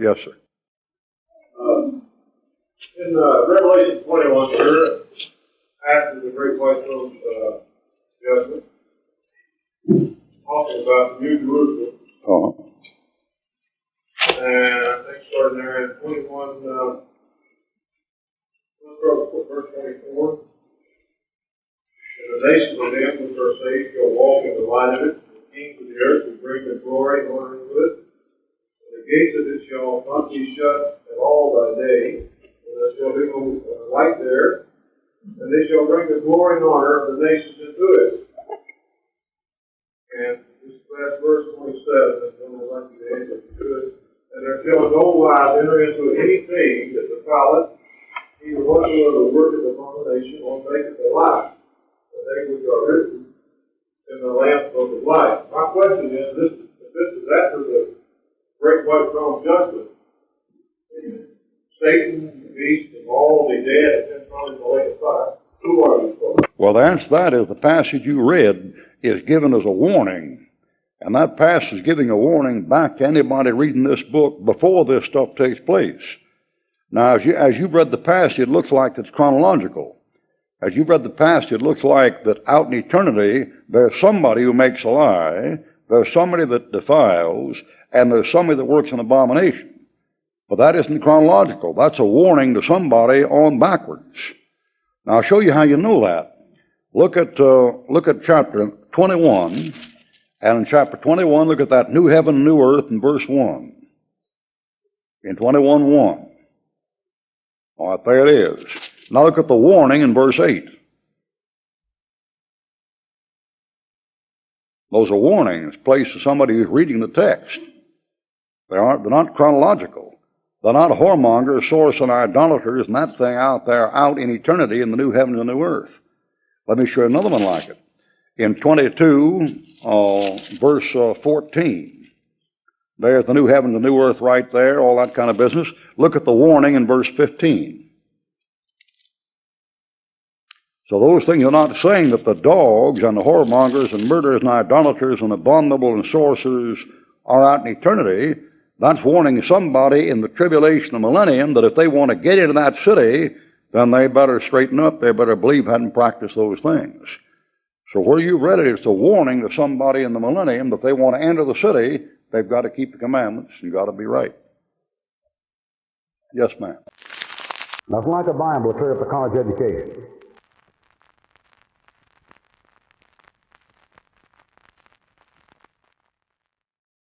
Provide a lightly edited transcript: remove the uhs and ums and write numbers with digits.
Yes, sir. In Revelation 21 here, after the great white throne judgment, talking about New Jerusalem. Uh-huh. And I think starting there in 21, verse 24. And the nations of them which are saved shall walk in the light of it. The kings of the earth will bring their glory and honor into it. And the gates of it shall not be shut at all by day. And there shall be no light there. And they shall bring the glory and honor of the nations into it. And this last verse 27 is when I like to end it good. And there shall no wise enter into anything that defileth, either whatsoever worketh abomination or maketh a lie. The things which are written in the Lamb's book of life. My question is, this is after the great white throne judgment. Satan, the beast, and all will be dead and then thrown in the lake of fire. Who are you for? Well, the answer to that is the passage you read is given as a warning. And that passage is giving a warning back to anybody reading this book before this stuff takes place. Now, as you've read the passage, it looks like it's chronological. As you've read the passage, it looks like that out in eternity, there's somebody who makes a lie, there's somebody that defiles, and there's somebody that works an abomination. But that isn't chronological. That's a warning to somebody on backwards. Now, I'll show you how you know that. Look at chapter 21. And in chapter 21, look at that new heaven and new earth in verse 1. In 21:1. All right, there it is. Now look at the warning in verse 8. Those are warnings placed to somebody who's reading the text. They're not chronological. They're not whoremongers, sorcerers, and idolaters, and that thing out there, out in eternity in the new heaven and new earth. Let me show you another one like it. In 22, verse 14, there's the new heaven and the new earth right there, all that kind of business. Look at the warning in verse 15. So those things are not saying that the dogs and the whoremongers and murderers and idolaters and abominable and sorcerers are out in eternity. That's warning somebody in the tribulation of millennium that if they want to get into that city, then they better straighten up, they better believe and practice those things. So where you read it, it's a warning to somebody in the millennium that they want to enter the city, they've got to keep the commandments, you've got to be right. Yes, ma'am. Nothing like a Bible to clear up a college education.